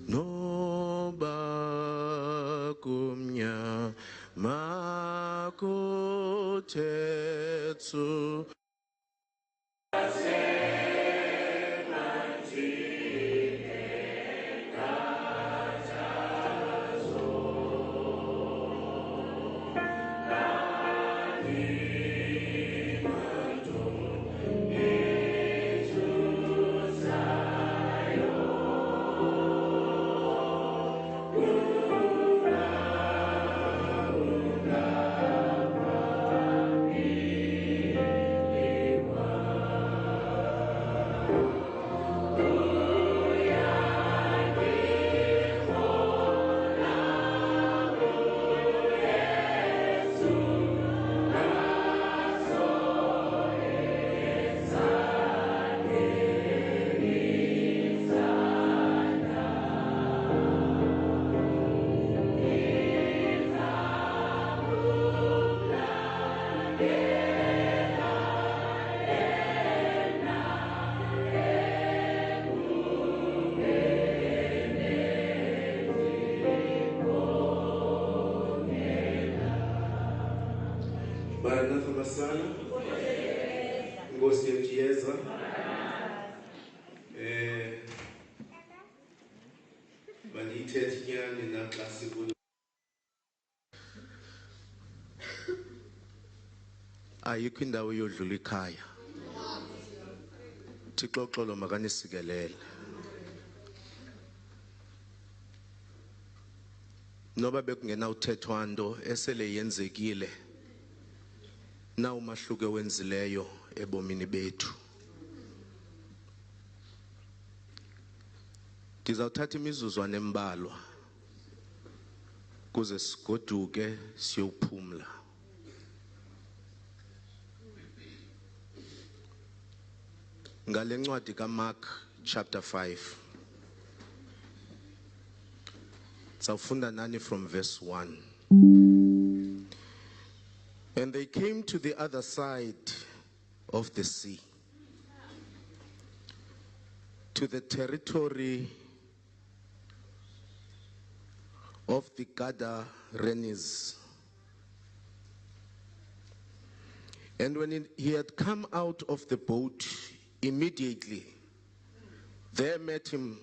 noba kumnyama kuthethu Maranatha basana Nkosi yethu yeza bandiyithethe inyani naxa sibulo ayikho indawo yodlula ikhaya Thixo xolo makanisikelele noba bekungena uthethwando esele yenzekile na umahluke wenzileyo ebomini bethu Ndizawuthatha imizuzwana embalwa kuze sigoduke siyophumla ngale ncwadi kaMark chapter 5 Sawufunda nani from verse 1 And they came to the other side of the sea, to the territory of the Gadarenes. And when he had come out of the boat, immediately there met him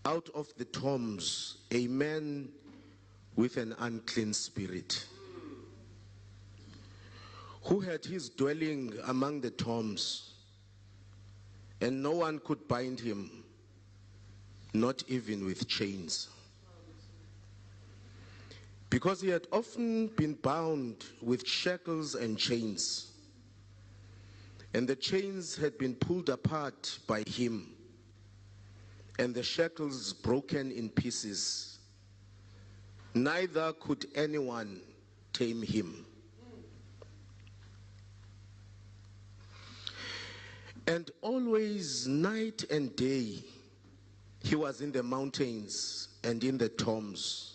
out of the tombs a man with an unclean spirit, who had his dwelling among the tombs, and no one could bind him, not even with chains, because he had often been bound with shackles and chains, and the chains had been pulled apart by him, and the shackles broken in pieces. Neither could anyone tame him. And always, night and day, he was in the mountains and in the tombs,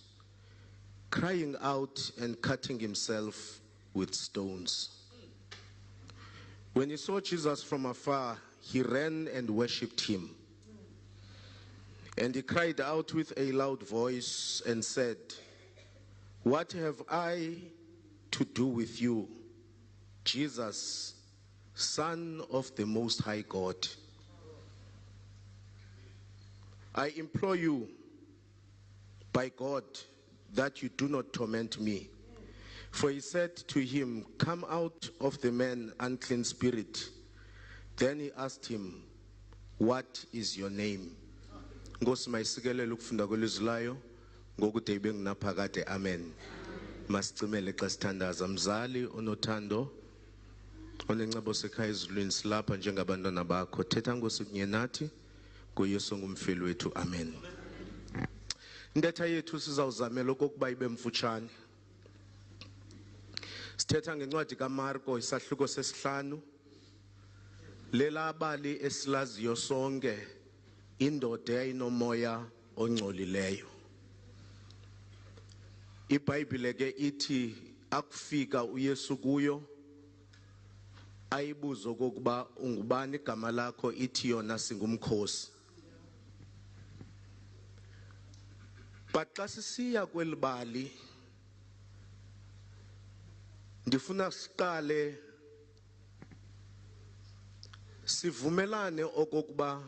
crying out and cutting himself with stones. When he saw Jesus from afar, he ran and worshipped him. And he cried out with a loud voice and said, "What have I to do with you, Jesus, Son of the Most High God? I implore you, by God, that you do not torment me." For he said to him, "Come out of the man, unclean spirit." Then he asked him, "What is your name?" Nkosi mayisikelele ukufunda kwelizwi layo ngokude ibe nginaphakade. Amen. Masicimele xa sithandaza. Mzali onothando onencebo sekhaya ezulwini silapha njengabantwana bakho. Thetha Nkosi kunye nathi kuYesu ngumfeli wethu. Amen. Intetha yethu sizawuzamela okokuba ibe mfutshane. Sithetha ngencwadi kaMarko isahluko sesihlanu. Lela bali esilaziyo sonke, indoda eyayinomoya ongcolileyo. iBhayibhile ke ithi akufika uYesu kuyo ayibuzo kokuba ungubani igama lakho, ithi yona singumkhosi. But xa sisiya kweli bali ndifuna siqale sivumelane okokuba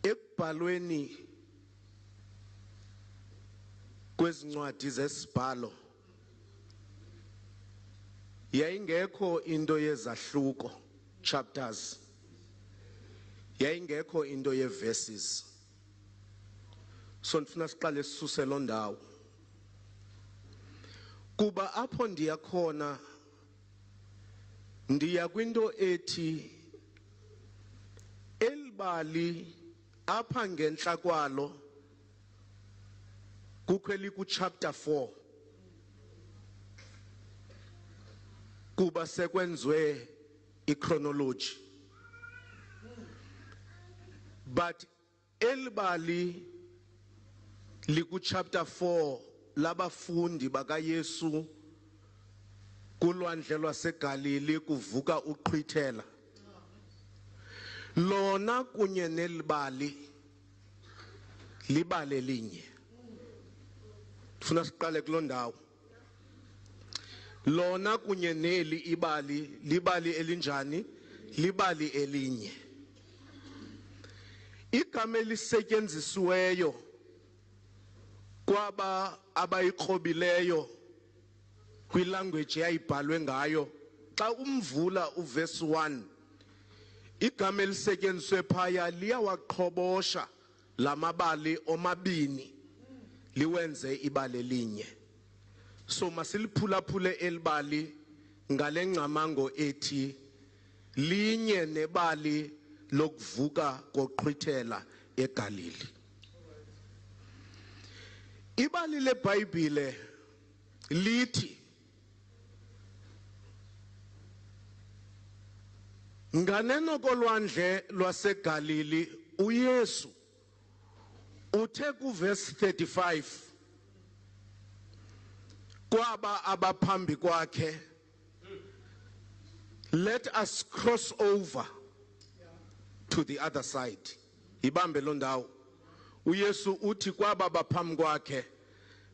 ekubhalweni kwezincwadi zesibhalo yayingekho into yezahluko chapters, yayingekho into ye-verses. So ndifuna siqale sisuse lo ndawo kuba apho ndiya khona ndiya kwinto ethi elibali apha ngentla kwalo kukhweli ku-chapter 4 kuba sekwenzwe i-chronology, but elibali liku-chapter 4 labafundi bakaYesu kulwandle lwaseGalili kuvuka uqhwithela, lona kunye nelibali libali elinye. Ndifuna siqale kuloo ndawo. Lona kunye neli ibali libali elinjani? Libali elinye. Igama elisetyenzisiweyo kwaba abayikrobileyo kwilanguage eyayibhalwe ngayo, xa umvula uverse 1, igama elisetyenziswe phaya liyawaqhobosha lamabali omabini liwenze ibali elinye. So masiliphulaphule elibali ngale ngcamango ethi linye nebali lokuvuka koqhwithela eGalili. Ibali leBhayibhile lithi nganeno kolwandle lwaseGalili uYesu uthe kuverse 35 kwaba abaphambi kwakhe, let us cross over to the other side. Ibambe lo ndawo. uYesu uthi kwaba baphambi kwakhe,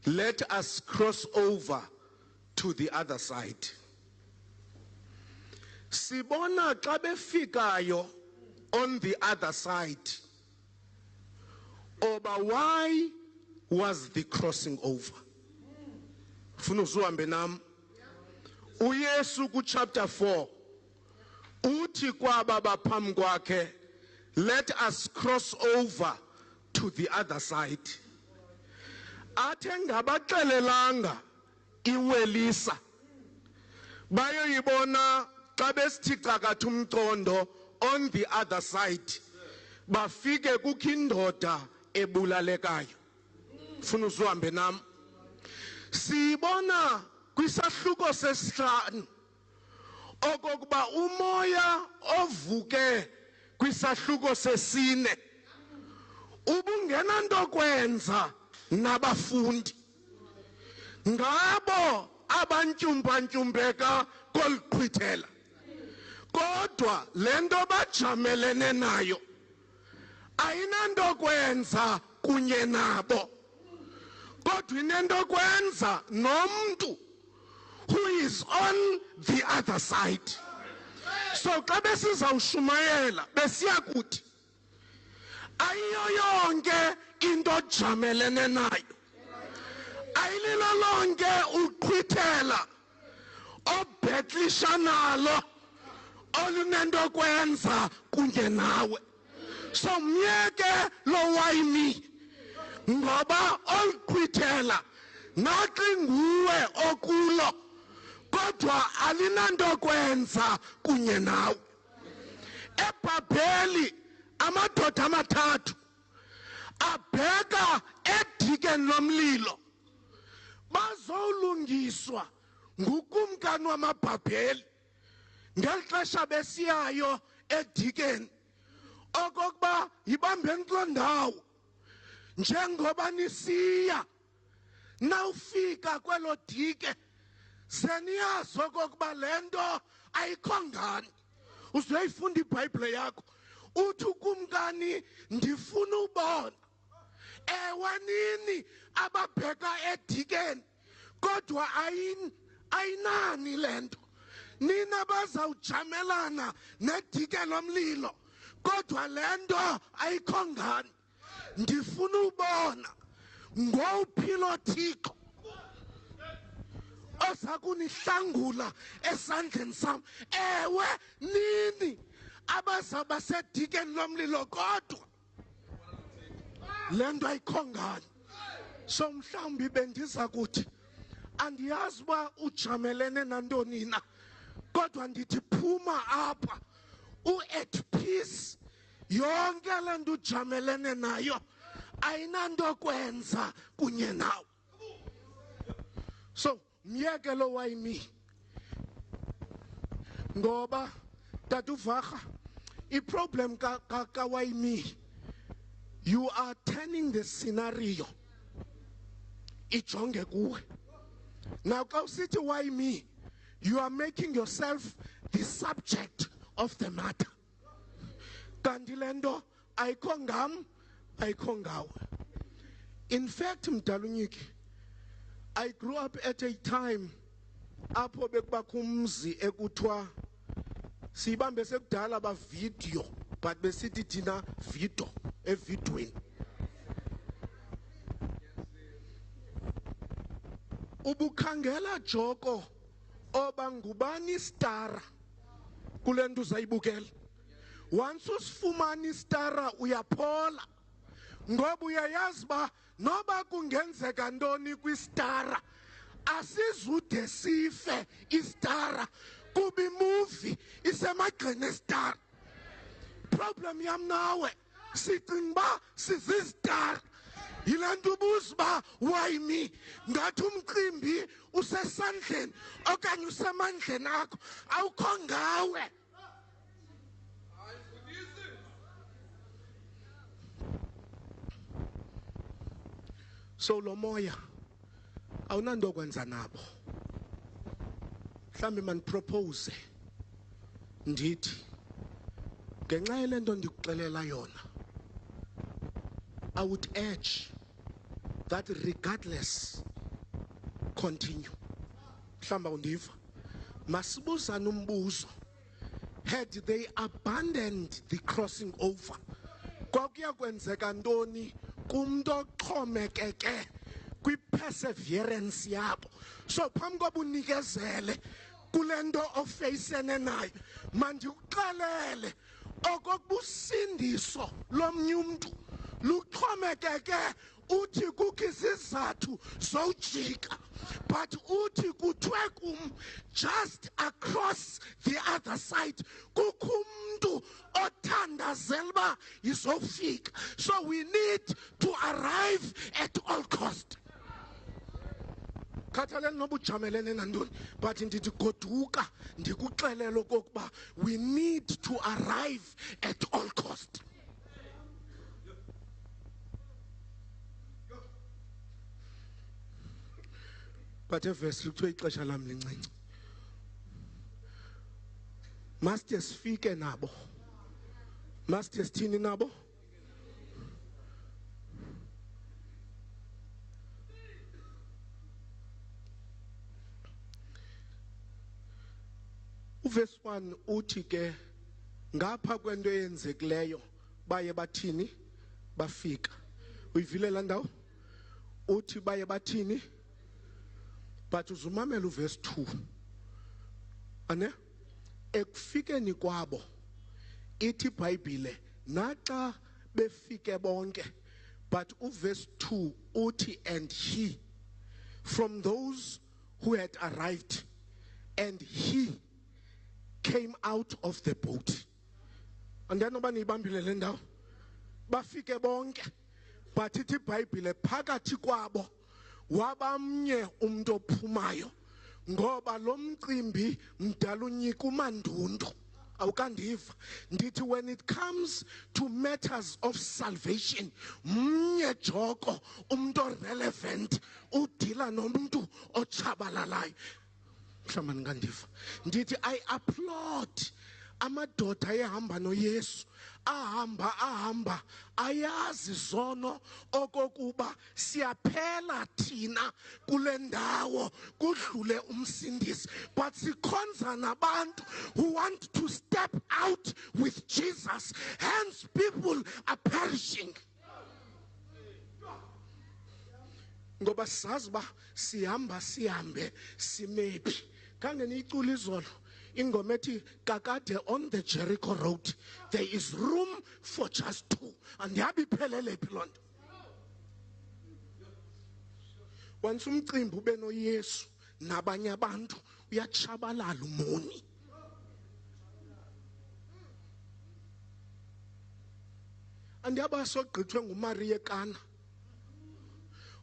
let us cross over to the other side. Sibona xa befikayo on the other side, oba why was the crossing over? Funa uzuhambe nam. uYesu ku chapter 4 uthi kwaba baphambi kwakhe, let us cross over to the other side. Athe ngabaxelelanga iwelisa bayoyibona xa besithi cakatha umcondo on the other side, bafike kukho indoda ebulalekayo. Funa uzuhambe nam. Sibona kwisahluko sesihlanu okokuba umoya ovuke kwisahluko sesine ubungena nto kwenza nabafundi, ngabo abantyumpantyumpeka koliqhwithela, kodwa lento bajamelene nayo ayinanto kwenza kunye nabo, kodwa inento kwenza nomntu who is on the other side. So xa besizawushumayela besiya kuthi ayiyo yonke into ojamelene nayo, ayililo lonke uqhwithela obhetlisha nalo olunento kwenza kunye nawe. So myeke lo wayini, ngoba oluqhwithela naxi nguwe okulo, kodwa alinanto kwenza kunye nawe. eBhabheli amadoda amathathu abheka edikeni lomlilo, bazolungiswa ngukumkani wamaBhabheli ngeli xesha besiyayo edikeni, okokuba yibambeni kuloo ndawo. Njengoba nisiya nawufika kwelo dike, seniyazi okokuba le nto ayikho ngani. Uzoyifunda iBhayibhile yakho uthi ukumkani ndifuna ubona ewe nini ababheka edikeni kodwa ayinani lento nina bazawujamelana nedike lomlilo kodwa lento ayikho ngani ndifuna ubona ngowuphilo Thixo oza kunihlangula esandleni sam ewe nini abazaba sedikeni lomlilo kodwa lento ayikho ngani so mhlawumbi bendiza kuthi andiyazi uba ujamelene nantoni na kodwa ndithi phuma apha u-at peace yonke le nto ujamelene nayo ayinanto kwenza kunye nawe so myeke lo wayimi ngoba tatuvaga i-problem kawayimi you are turning the scenario ijonge kuwe now xa usithi why me you are making yourself the subject of the matter kanti le nto ayikho ngam ayikho ngawe in fact mdalunyiki I grew up at a time apho bekubakho umzi ekuthiwa siyibambe sekudala ba video but besithi thina video evidweni ubukhangela joko oba ngubani star kule nto uzayibukela once usifumana istar uyaphola ngoba uyayazi ba noba kungenzeka ntoni kwistar asizude sife istar kuba imovie isemagxeni estar problem yam nawe sicinga uba sizistar yile nto ubuza uba why me ngathi umcimbi usesandleni okanye usemandleni akho awukho ngawe so lo moya awunanto kwenza nabo mhlawumbi mandipropose ndithi ngenxa yale nto ndikuxelela yona I would urge that regardless continue mhlawumbi undiva masibuzane umbuzo had they abandoned the crossing over kwakuya kwenzeka ntoni kumntu oxhomekeke kwi-perseverance yabo so phambi koba unikezele kule nto ofeyisene nayo mandikuxelele okokuba usindiso lomnye umntu luxhomekeke uthi kukho izizathu zowujika but uthi kuthiwe kum just across the other side kukho umntu othandazela uba izofika so we need to arrive at all cost khathaleni noba ujamelene nantoni but ndithi goduka ndikuxelele okokuba we need to arrive at all cost but evesi kuthiwe ixesha lam lincinci maside sifike nabo maside sithini nabo uverse 1 uthi ke ngapha kwento eyenzekileyo baye bathini bafika uyivile la ndawo uthi baye bathini but uzumamela uverse 2 ane ekufikeni kwabo ithi iBhayibhile naxa befike bonke but uverse 2 uthi and he from those who had arrived and he came out of the boat andiyani noba niyibambile le ndawo bafike bonke but ithi iBhayibhile phakathi kwabo wabamnye umuntu ophumayo ngoba lo mcimbi mdala unyika umandundu awukandiva ndithi when it comes to matters of salvation mnye joko umuntu relevant udila nomuntu ochabalalayo mhlawumbe ngandiva ndithi I applaud amadoda ayehamba noYesu ahamba ayazi zono okokuba siyaphela thina kule ndawo kudlule umsindisi, but sikhonza nabantu who want to step out with Jesus, hence people are perishing. Ngoba sazi ba sihambe simephi. Kange niyicula izolo ingoma ethi kakade on the Jericho road there is room for just two, and yabi phelele phi lonto. Once umcimbi ube noYesu nabanye abantu uyatshabalala umoni. Andiyaba sogqithwe nguMaria eKana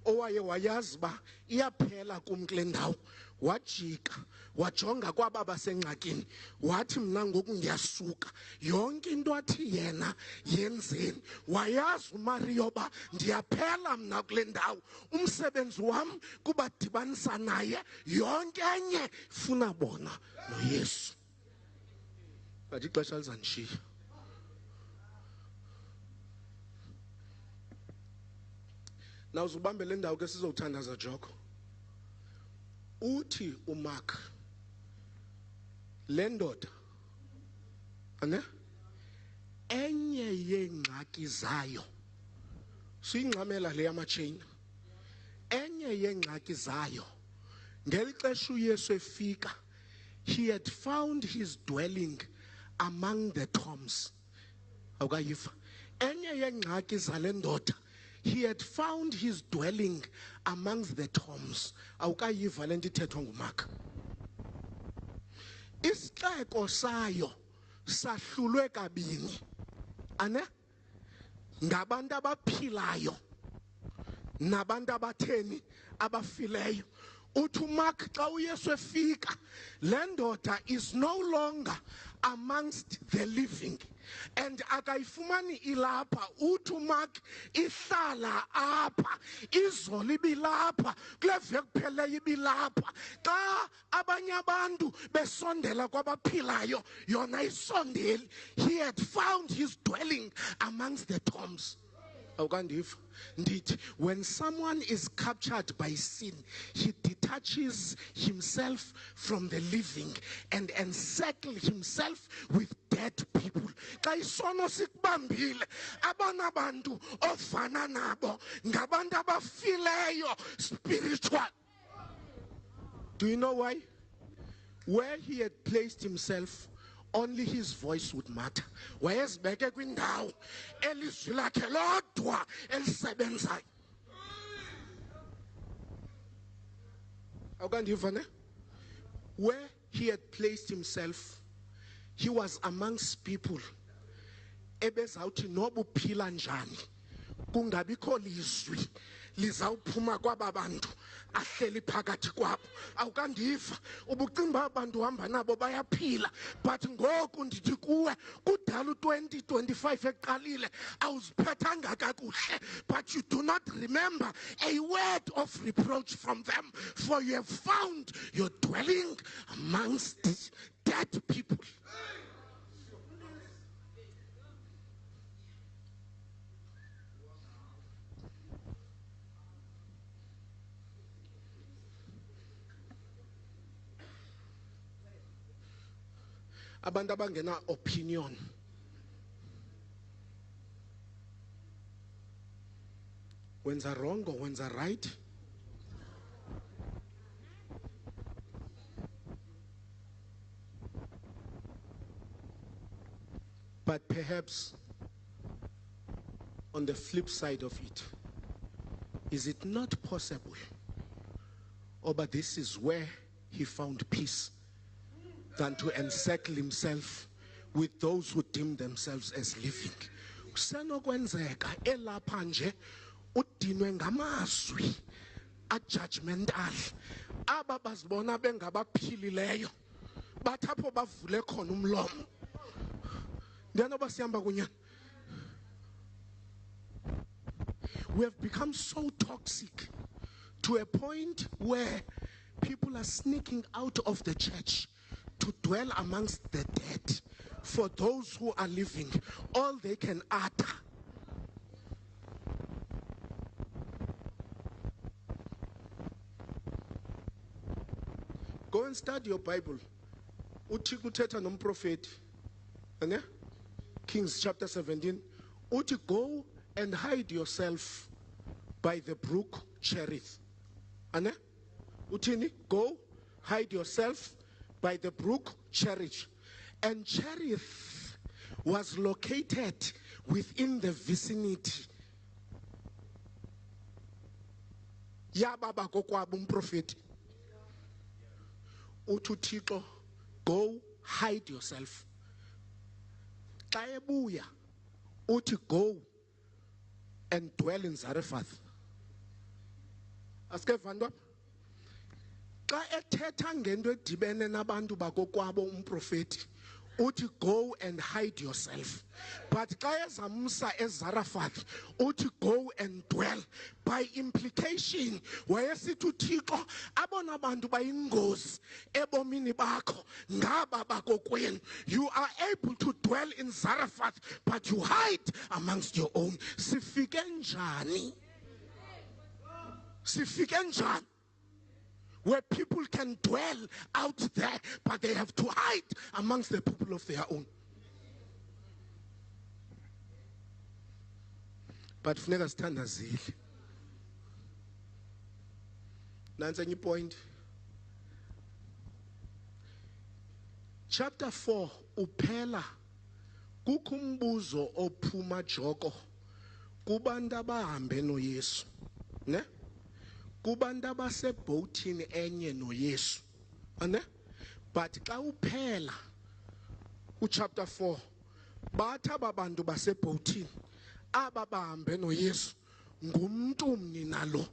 owaye wayazi ba iyaphela kum kule ndawo, wajika wajonga kwaba basengxakini wathi mna ngoku ngiyasuka, yonke into athi yena yenzeni. Wayazi uMaria oba ndiyaphela mna kule ndawo, umsebenzi wam kuba dibanisa naye, yonke enye funa bona noYesu. Ngathi ixesha lizandishiya. Now uzubambe le ndawo ke sizowuthandaza Joko. Uthi uMark le ndoda ane enye yeengxaki zayo siyingxamela le yamachina, enye yeengxaki zayo ngelixesha uYesu efika, he had found his dwelling among the tombs. Awukayiva? Enye yeengxaki zale ndoda, he had found his dwelling amongst the tombs. Awukayiva le nto ithethwa nguMark. Isixeko sayo sahlulwe kabini, ane ngabantu abaphilayo nabantu abatheni abafileyo. Uthi uMark xa uYesu efika, le ndoda is no longer amongst the living, and akayifumani ilapha. Uthi uMark ihlala apha, izolo ibilapha, kule veki kupheleyo ibilapha. Xa abanye abantu besondela kwabaphilayo, yona isondeli. He had found his dwelling amongst the tombs. Awukandiva? Ndithi when someone is captured by sin, he detaches himself from the living and encircles himself with dead people. Xa isono sikubambile, abana bantu ofana nabo ngabantu abafileyo spiritual. Do you know why? Where he had placed himself, only his voice would matter. Wayezibeke kwindawo elizwi lakhe lodwa elisebenzayo. Awukandiva ne? Where he had placed himself, he was amongst people ebezawuthi noba uphila njani kungabikho lizwi lizawuphuma kwaba bantu ahleli phakathi kwabo. Awukandiva? Ubucinga abantu uhamba nabo bayaphila, but ngoku ndithi kuwe kudala u-2025 eqalile awuziphethanga kakuhle, but you do not remember a word of reproach from them, for you have found your dwelling amongst dead people. Abantu abangena opinion, wenza wrong or wenza right, but perhaps on the flip side of it, is it not possible, or but this is where he found peace, than to encircle himself with those who deem themselves as living? Kusenokwenzeka elapha nje udinwe ngamazwi ajudgmental, aba bazibona bengabaphilileyo bathi apho bavule khona umlomo. Ndiyanoba sihamba kunye. We have become so toxic to a point where people are sneaking out of the church to dwell amongst the dead, for those who are living all they can utter. Go and study your Bible. Uthi kuthetha nomprofeti. Ane? Kings chapter 17. Uthi go and hide yourself by the brook Cherith. Ane? Utini, go hide yourself by the brook Cherith. And Cherith was located within the vicinity. Ya baba kokwabo umprofeti. Uthixo, go hide yourself. Xa ebuya uthi go and dwell in Zarephath. Asikevandwa? Xa ethetha ngento edibene nabantu bakokwabo umprofeti uthi go and hide yourself. But xa ezamsa eZarephath uthi go and dwell. By implication, wayesithi uThixo abona abantu bayingozi ebomini bakho ngaba bakokwenu. You are able to dwell in Zarephath, but you hide amongst your own. Sifike njani? Sifike njani? Where people can dwell out there, but they have to hide amongst the people of their own. But funeka sithandazile. Nansi enye point. Chapter 4 uphela kukho umbuzo ophuma joko kubantu abahambe noYesu, ne? Kubantu abasebhotini enye noYesu, ane? But xa uphela chapter 4 bathi aba bantu basebhotini aba bahambe noYesu ngumntu mni nalo.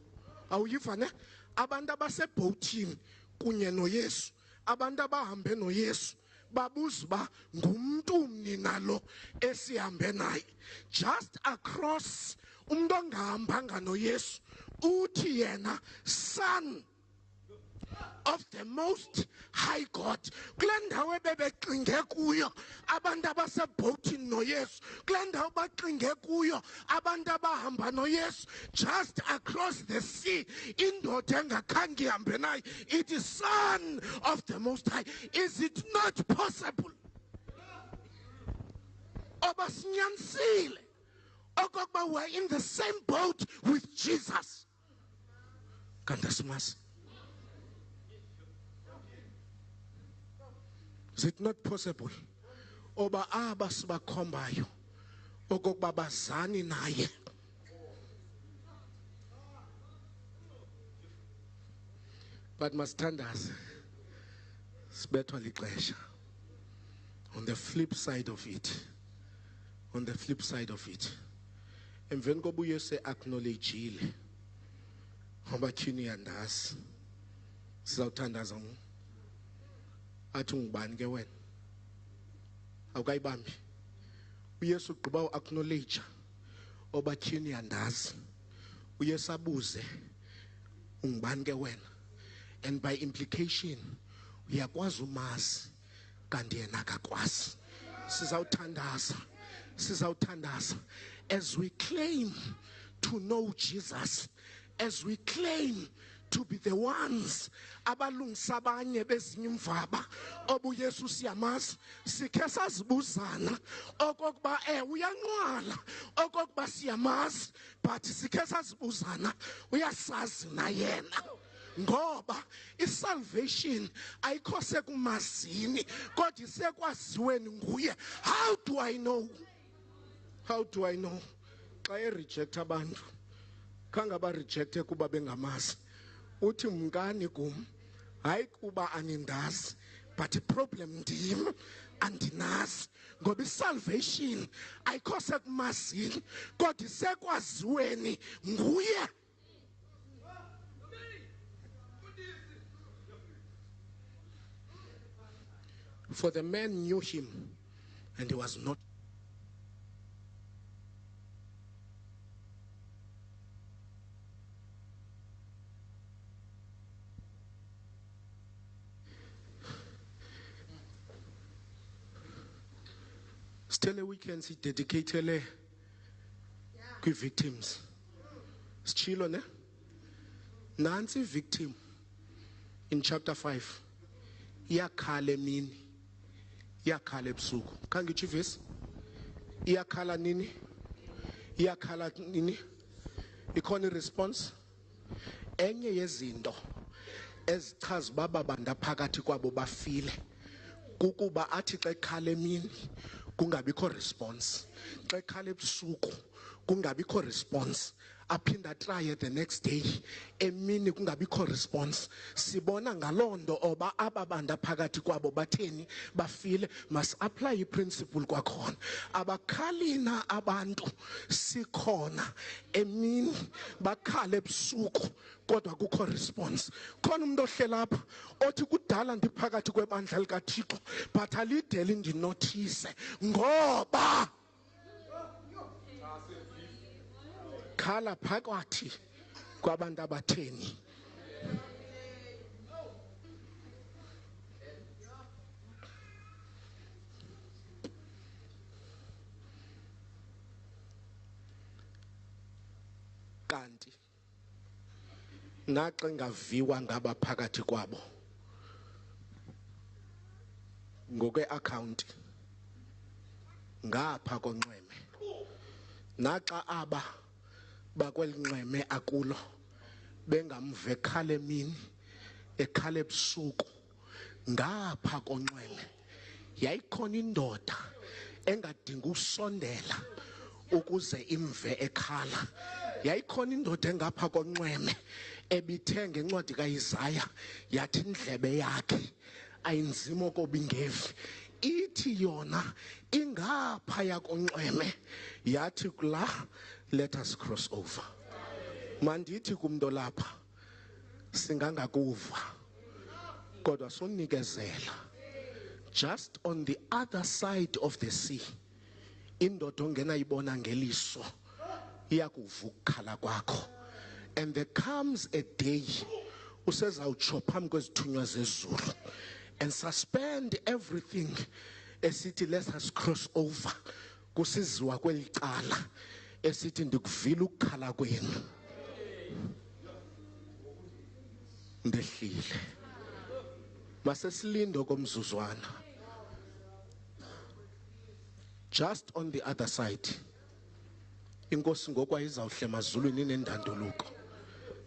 Awuyiva ne? Abantu abasebhotini kunye noYesu, abantu abahambe noYesu babuza ba ngumntu mni nalo esihambe naye. Just across umuntu ongahambanga noYesu uthi yena son of the Most High God. Kule ndawo ebebecinge kuyo abantu abasebhotini noYesu, kule ndawo bacinge kuyo abantu abahamba noYesu, just across the sea, indoda engakhange ihambe naye, it is son of the Most High. Is it not possible? Oba sinyanisile okokuba we're in the same boat with Jesus. Kanti asimazi? Is it not possible? Oba aba sibakhombayo okokuba bazani naye. But masithandaze sibethwa lixesha. On the flip side of it, emveni koba uYesu acknowledgeile ngoba tyhini yandazi sizawuthandaza athi ngubani ke wena awukayibambi uYesu ugqiba uacknowledge oba tyhini yandazi uYesu abuze ungubani ke wena, and by implication uyakwazi umazi kanti yena akakwazi. Sizawuthandaza as we claim to know Jesus, as we claim to be the ones abalungisa abanye bezinye imvaba obuYesu siyamazi, sikhe sazibuzana okokuba uyanqwala okokuba siyamazi, but sikhe sazibuzana uyasazi na yena. Ngoba isalvation ayikho sekumazini kodwa isekwaziweni nguye. How do I know? How do I know? Xa reject abantu kangaba rejecte kuba bengamazi, uthi mngani kum hayi kuba anindazi, but problem ndim andinazi. Ngoba isalvation ayikho sekumazini kodwa isekwaziweni nguye. For the man knew him and he was not. Still a weekend si dedicatele kwi victims. Sichilo ne? Nansi victim in chapter 5. Iyakhala emini. Iyakhala ebusuku. Kangitsho ivesi? Iyakhala nini? Iyakhala nini? Ikhona response. Enye yezinto ezichaza baba banda phakathi kwabo bafile kukuba athi xa ekhala emini kungabikho response, xa ekhala ebusuku kungabikho response, aphinda try the next day emini kungabikho response. Sibona ngalondo oba ababanda phakathi kwabo batheni bafile. Must apply i-principle kwakhona. Abakhalina abantu sikhona emini bakhala ebusuku kodwa kukho response. Khona umuntu ohlela lapha othi kudala ndiphakathi kwebandla likaThixo but alide lindinothise ngoba khala phakathi kwabantu abatheni. Kanti naxa ngaviwa ngaba phakathi kwabo ngokwe-account ngapha konxweme, naxa aba bakwelinxeme akulo bengamve ekhala emini ekhala ebusuku ngapha konxweme, yayikhona indoda engadinga usondela ukuze imve ekhala. Yayikhona indoda engapha konxweme ebithe ngencwadi kaIsaya yathi indlebe yakhe ayinzima okobingevi, ithi yona ingapha yakonxweme yathi kula, let us cross over. Mandithi kumntu lapha singangakuva kodwa sonikezela just on the other side of the sea. Indoda ongenayibona ngeliso iyakuva ukukhala kwakho. And there comes a day usezawutsho phambi kwezithunywa zezulu and suspend everything esithi let us cross over kusiziwa kwelicala esithi ndikuvile ukukhala kwenu ndehlile. Masesilinde komzuzwana. Just on the other side inkosi ngokwa izawuhle emazulwini nendanduluko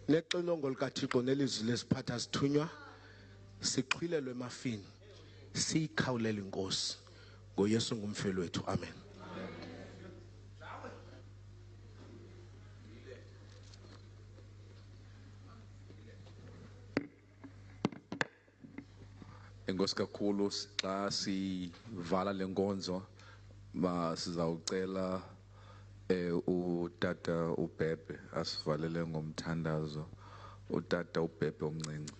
nexilongo likaThixo nelizwi lesiphatha sithunywa siqhwilelwe emafini siyikhawulela inkosi ngoYesu ngumfelo wethu. Amen. Enkosi kakhulu. Xa sivala lenkonzo sizawucela utata uBhebhe asivalele ngomthandazo. Utata uBhebhe omncinci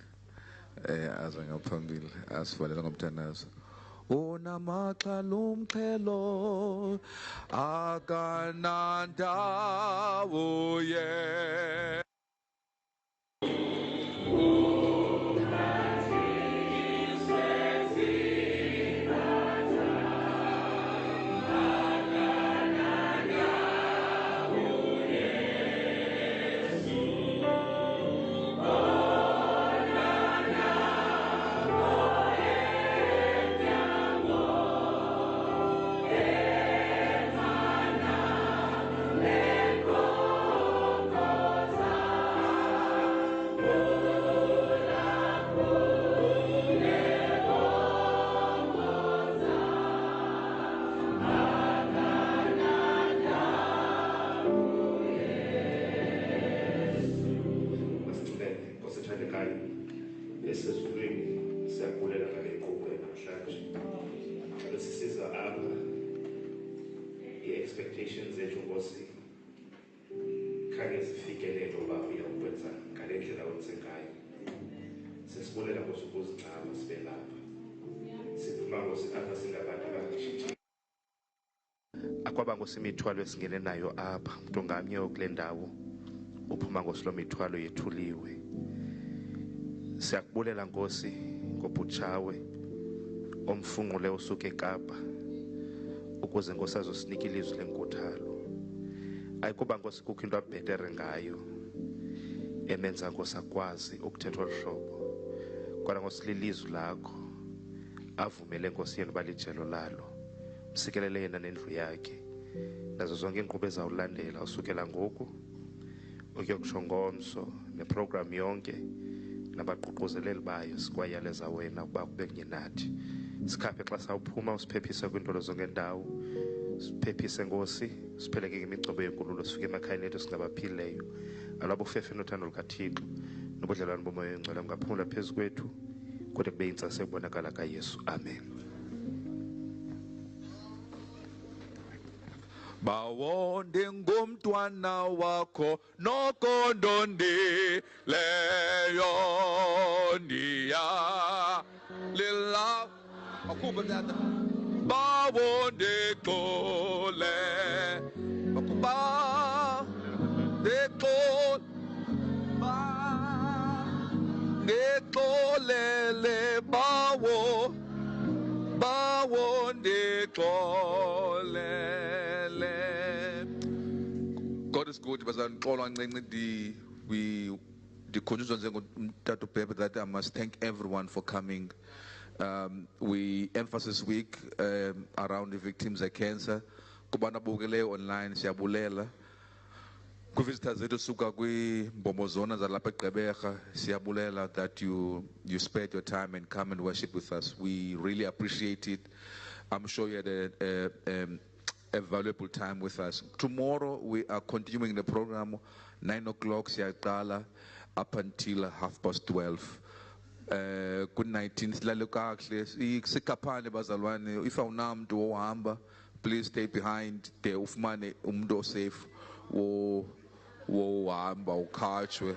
aze ngaphambili asivalele ngomthandazo. Unamaxhala umxhelo akanandawo ye. Expectations zethu Nkosi khange zifikelele uba uyakwenza ngale ndlela wenze ngayo. Sesibulela Nkosi ukuzincama sibe lapha. Siphuma Nkosi apha singabantu abangatshitshi. Akwaba Nkosi imithwalo esingene nayo apha, mntu ngamnye okule ndawo uphuma Nkosi lo mithwalo yethuliwe. Siyakubulela Nkosi ngobhutshawe omfunqule usuke eKapa ukuze Nkosi azosinika ilizwi lenkuthalo. Ayikuba Nkosi kukho into abhetere ngayo emenza Nkosi akwazi ukuthetha olu hlobo, kodwa Nkosi lilizwi lakho avumele Nkosi yena uba lijelo lalo, msikelele yena nendlu yakhe nazo zonke inkqubo ezawulandela usukela ngoku ukuyokutsho ngomso neprogram yonke nabaququzeleli bayo. Sikwayaleza wena ukuba kube kunye nathi, sikhaphe xa sawuphuma usiphephise kwintolo zonke ndawo, siphephise Nkosi, sipheleke ngemigcobo yenkululo, sifike emakhayeni ethu singabaphilileyo. Alwabo ufefe nothando lukaThixo nobudlelwane bomoya oyingcwele bungaphumula phezu kwethu kodwa kube yintsasa ekubonakala kaYesu. Amen. Bawonde ngumntwana wakho nokondondileyo ndiya lila akuba dada bawonde xole akuba dexol ba ngexolele bawonde xole. God is good, but that I must thank everyone for coming. We emphasize this week around the victims of cancer. Kubana bukele online siyabulela. Kuvisitors zethu suka kwimbomozona zalapha eGqeberha siyabulela that you spared your time and come and worship with us. We really appreciate it. I'm sure you had a valuable time with us. Tomorrow we are continuing the program 9 o'clock siyaqala up until 12:30. Good 19 silale kahle sikaphane bazalwane. If awunamntu ohamba, please stay behind there ufumane umuntu osafe wohamba ukhatshwe.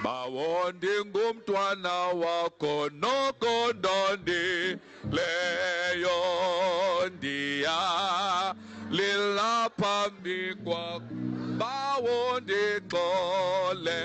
Bawonde ngumntwana wakho nokondondileyo ndiya lila phambi kwakho bawonde xole